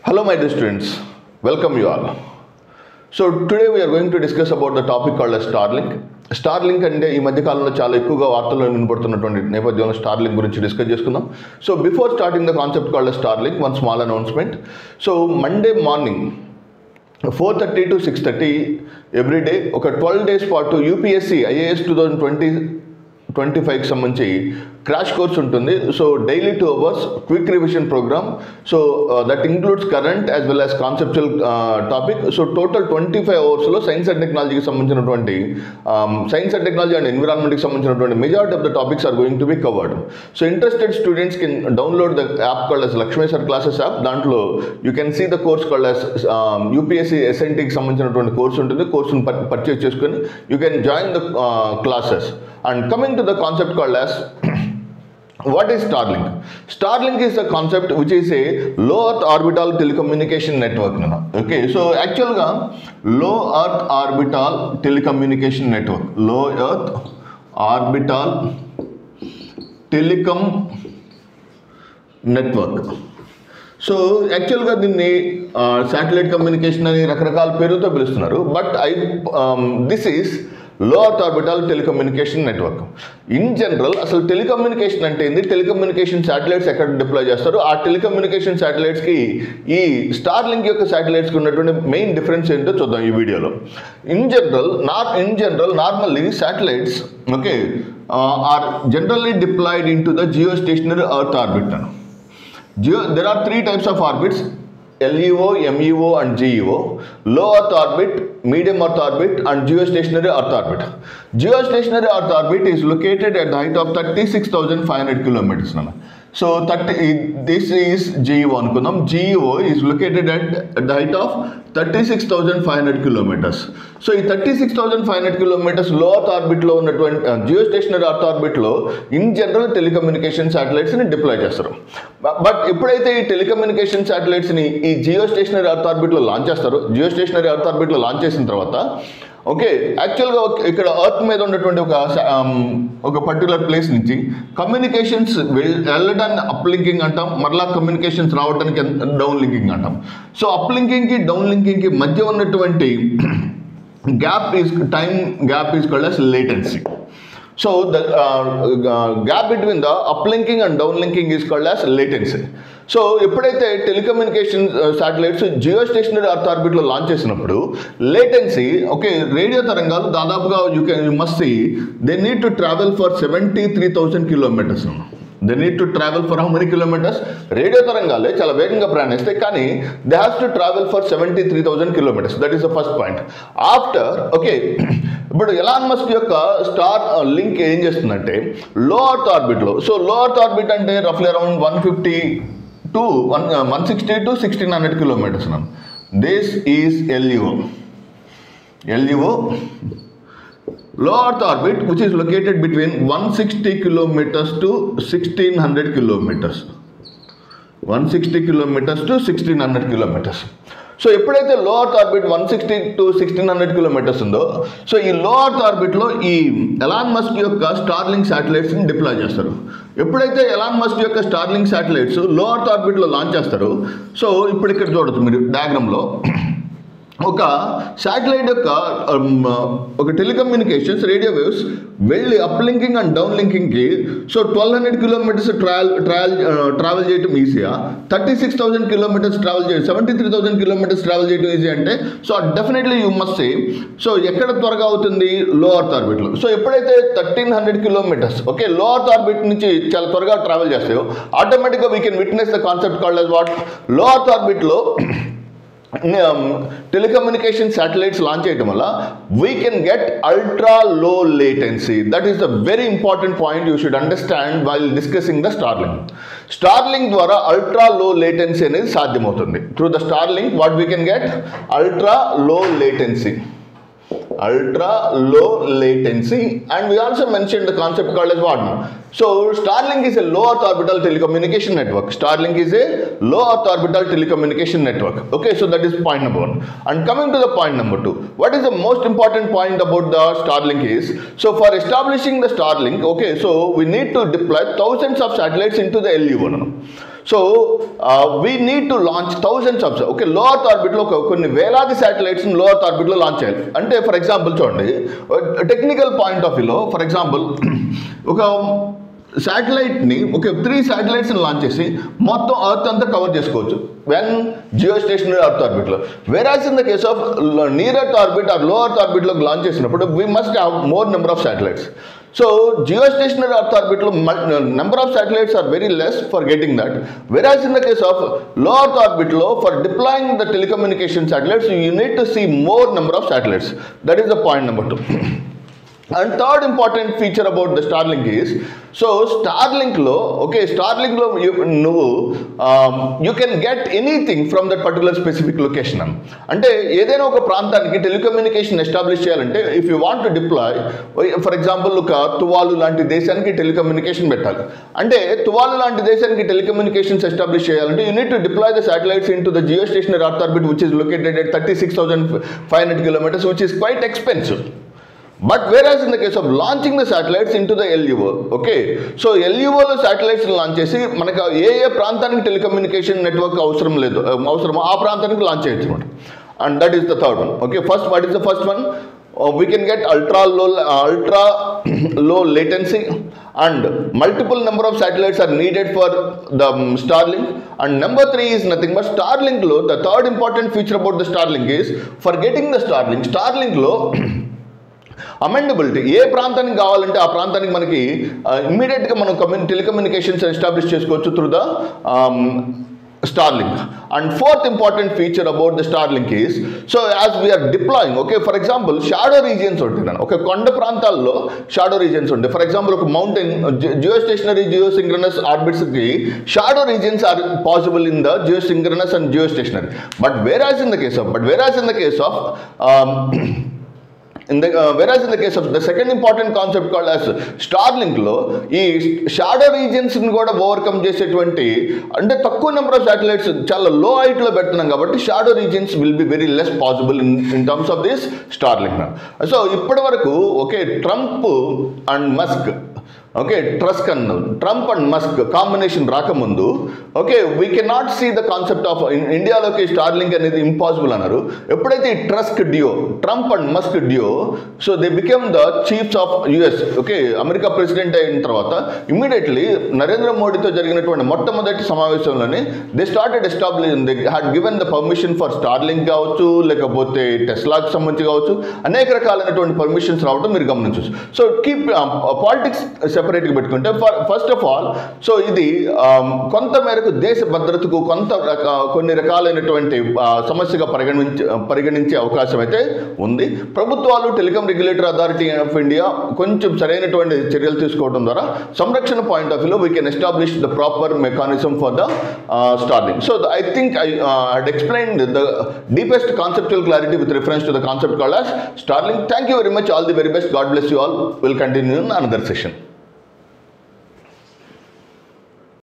Hello my dear students, welcome you all. So today we are going to discuss about the topic called as Starlink. Starlink అంటే ఈ మధ్య కాలంలో చాలా ఎక్కువగా వార్తల్లో వినబడుతున్నటువంటి నేపథ్యంలో Starlink గురించి డిస్కస్ చేసుకుందాం. So before starting the concept called as Starlink, one small announcement. So Monday morning 4:30 to 6:30 every day ఒక 12 days పాటు UPSC IAS 2025కి సంబంధించి క్రాష్ కోర్స్ ఉంటుంది. So daily 2 hours quick revision program. So that includes current as well as conceptual topic. So total 25 hours science and టెక్నాలజీకి సంబంధించినటువంటి science and technology and ఎన్విరాన్మెంట్కి సంబంధించినటువంటి majority of the topics are going to be covered. So interested students can download the app called as Lakshmi sir classes app. దాంట్లో you can see the course called as UPSC ఎస్ఎన్టీకి సంబంధించినటువంటి course ఉంటుంది. కోర్సును purchase చేసుకొని you can join the classes. And coming to the concept called as what is Starlink? Starlink is a concept which is a low earth orbital telecommunication network. Okay, so actually low earth orbital telecommunication network. Low earth orbital telecom network. So యాక్చువల్గా దీన్ని satellite communication అని రకరకాల పేరుతో పిలుస్తున్నారు. But this is low earth orbital telecommunication network. In general అసలు telecommunication అంటే ఏంది, telecommunication satellites ఎక్కడ డిప్లాయ్ చేస్తారు, ఆ టెలికమ్యూనికేషన్ శాటిలైట్స్కి ఈ స్టార్లింక్ యొక్క శాటిలైట్స్కి ఉన్నటువంటి మెయిన్ డిఫరెన్స్ ఏంటో చూద్దాం ఈ వీడియోలో. In general normally satellites okay or generally deployed into the geostationary earth orbit. There are 3 types of orbits: LEO, MEO and GEO. Low Earth orbit, medium Earth orbit and geostationary Earth orbit. Geostationary Earth orbit is located at the height of 36,500 kilometers. So this is GEO అనుకుందాం. GEO is located at the height of 36,500 kilometers. So ఈ 36,500 kilometers లో earth ఆర్బిట్లో ఉన్నటువంటి geostationary earth ఆర్బిట్లో in general telecommunication శాటిలైట్స్ని deploy చేస్తారు. But ఎప్పుడైతే ఈ టెలికమ్యూనికేషన్ శాటిలైట్స్ని ఈ జియోస్టేషనరీ ఎర్త్ ఆర్బిట్లో లాంచ్ చేస్తారో, జియోస్టేషనరీ ఎర్త్ ఆర్బిట్లో లాంచ్ చేసిన తర్వాత ఓకే యాక్చువల్గా ఇక్కడ ఎర్త్ మీద ఉన్నటువంటి ఒక పర్టికులర్ ప్లేస్ నుంచి కమ్యూనికేషన్స్ వెళ్ళడానికి అప్ లింకింగ్ అంటాం, మరలా కమ్యూనికేషన్స్ రావడానికి డౌన్ లింకింగ్ అంటాం. సో అప్ లింకింగ్కి డౌన్ లింకింగ్కి మధ్య ఉన్నటువంటి time gap is called as latency. So the gap between the uplinking and downlinking is called as latency. So ఎప్పుడైతే టెలికమ్యూనికేషన్ శాటిలైట్స్ జియోస్టేషనరీ ఎర్త్ ఆర్బిట్లో లాంచ్ చేసినప్పుడు లేటెన్సీ ఓకే రేడియో తరంగాలు దాదాపుగా you must see they need to travel for 73,000 kilometers. They need to travel for how many kilometers? Radio తరంగాలే చాలా వేగంగా ప్రయాణిస్తాయి, కానీ they has to travel for 73,000 kilometers. That is the first point. After okay ఇప్పుడు Elon Musk యొక్క Starlink ఏం చేస్తుందంటే low earth ఆర్బిట్లో. సో లో ఎర్త్ ఆర్బిట్ అంటే రఫ్లీ around 160 to 1,600 kilometers. This is LEO. Low Earth orbit, which is located between 160 kilometers to 1,600 kilometers. 160 kilometers to 1,600 kilometers. So ఎప్పుడైతే low earth orbit 160 to 1,600 kilometers ఉందో, so ఈ low earth ఆర్బిట్లో ఈ Elon Musk యొక్క Starlink శాటిలైట్స్ని deploy చేస్తారు. ఎప్పుడైతే Elon Musk యొక్క స్టార్లింక్ శాటిలైట్స్ లో ఎర్త్ ఆర్బిట్లో లాంచ్ చేస్తారు, సో ఇప్పుడు ఇక్కడ చూడొచ్చు మీరు డయాగ్రామ్లో ఒక శాటిలైట్ యొక్క ఒక టెలికమ్యూనికేషన్స్ రేడియో వేవ్స్ వెళ్ళి అప్ లింకింగ్ అండ్ డౌన్ లింకింగ్కి సో 1,200 kilometers ట్రావెల్ చేయడం ఈజీయా, 36,000 kilometers ట్రావెల్ చేయడం, 73,000 kilometers ట్రావెల్ చేయడం ఈజీ అంటే so definitely you must say so ఎక్కడ త్వరగా అవుతుంది? లో ఎర్త్ ఆర్బిట్లో. సో ఎప్పుడైతే 1,300 kilometers ఓకే లో ఎర్త్ ఆర్బిట్ నుంచి చాలా త్వరగా ట్రావెల్ చేస్తాయో ఆటోమేటిక్గా we can witness the concept called as what లో ఎర్త్ ఆర్బిట్లో టెలికమ్యూనికేషన్ శాటిలైట్స్ లాంచ్ చేయడం వల్ల we can get ultra low latency. That is the very important point you should understand while discussing the Starlink. Starlink ద్వారా ultra low latency అనేది సాధ్యమవుతుంది. Through the Starlink what we can get ultra low latency. ultra low latency, and we also mentioned the concept called as what? So Starlink is a low earth orbital telecommunication network. Starlink is a low earth orbital telecommunication network. Okay, so that is point number 1. And coming to the point number 2, what is the most important point about the Starlink is, so for establishing the Starlink, okay, so we need to deploy thousands of satellites into the LEO. So we need to launch thousands of okay లో earth ఆర్బిట్లో కొన్ని వేలాది శాటిలైట్స్ని లో earth ఆర్బిట్లో launch చేయాలి. అంటే for example చూడండి, technical point of వ్యూలో for example ఒక శాటిలైట్ని ఒక 3 శాటిలైట్స్ని లాంచ్ చేసి మొత్తం అర్త్ అంతా కవర్ చేసుకోవచ్చు వెన్ జియో స్టేషనరీ అర్త్ ఆర్బిట్లో. Whereas in the case of near earth orbit or low earth ఆర్బిట్లోకి లాంచ్ చేసినప్పుడు we must have more number of satellites. So geostationary earth orbit number of satellites are very less for getting that, whereas in the case of low earth orbit for deploying the telecommunication satellites you need to see more number of satellites. That is the point number 2. And third important feature about the Starlink is, so Starlink lo you can get anything from that particular specific location. Ante edaina oka prantaniki telecommunication establish cheyalante, if you want to deploy for example oka Tuvalu lanti deshaniki telecommunication pettali, ante Tuvalu lanti deshaniki telecommunications establish cheyalante you need to deploy the satellites into the geostationary earth orbit which is located at 36,500 kilometers, which is quite expensive. But whereas in the case of launching the satellites into the LUO, okay, so LUO lo satellites launch chesi manaka ఏ ప్రాంతానికి telecommunication network అవసరమో ఆ ప్రాంతానికి launch చేయొచ్చు అన్నమాట. And that is the third one. Okay, first, what is the first one? We can get ultra low latency, and multiple number of satellites are needed for the Starlink. And number 3 is nothing but Starlink lo, the third important feature about the Starlink is, for getting the Starlink lo అమెండబిలిటీ, ఏ ప్రాంతానికి కావాలంటే ఆ ప్రాంతానికి మనకి ఇమ్మీడియట్గా మనం telecommunications establish చేసుకోవచ్చు through the Starlink. And fourth important feature about the Starlink is, so as we are deploying, okay, for example shadow regions untayi, okay, konda prantallo shadow regions untayi. For example oka mountain geostationary geosynchronous orbits ki shadow regions are possible in the geosynchronous and geostationary. But whereas in the case of whereas in the case of the second important concept called as Starlink lo ee shadow regions ni kuda overcome chesetuvanti ante takku number of satellites chala low height lo pettunam kabatti shadow regions will be very less possible in terms of this Starlink. So ippadi varaku okay, Trump and Musk, okay, Trump and Musk combination రాకముందు, okay, we cannot see the concept of India లోకి Starlink అనేది impossible అన్నారు. ఎప్పుడైతే Trump and Musk duo, so they became the chiefs of US, okay, America president అయిన తర్వాత immediately Narendra మోడీతో జరిగినటువంటి మొట్టమొదటి సమావేశంలోనే they started establishing, they had given the permission for Starlink కావచ్చు, లేకపోతే టెస్లాకి సంబంధించి కావచ్చు, అనేక రకాలైనటువంటి పర్మిషన్స్ రావడం మీరు గమనించవచ్చు. సో కీప్ పాలిటిక్స్ సెపరేట్గా పెట్టుకుంటే ఫస్ట్ ఆఫ్ ఆల్, సో ఇది కొంత మేరకు దేశ భద్రతకు కొన్ని రకాలైనటువంటి సమస్యగా పరిగణించే అవకాశం అయితే ఉంది. ప్రభుత్వాలు telecom regulatory authority of India కొంచెం సరైనటువంటి చర్యలు తీసుకోవడం ద్వారా సంరక్షణ పాయింట్ ఆఫ్ వ్యూలో we can establish the proper mechanism for the Starlink. So I think I had explained the deepest conceptual clarity with reference to the concept called as Starlink. Thank you very much. All the very best. God bless you all. We'll continue in another session.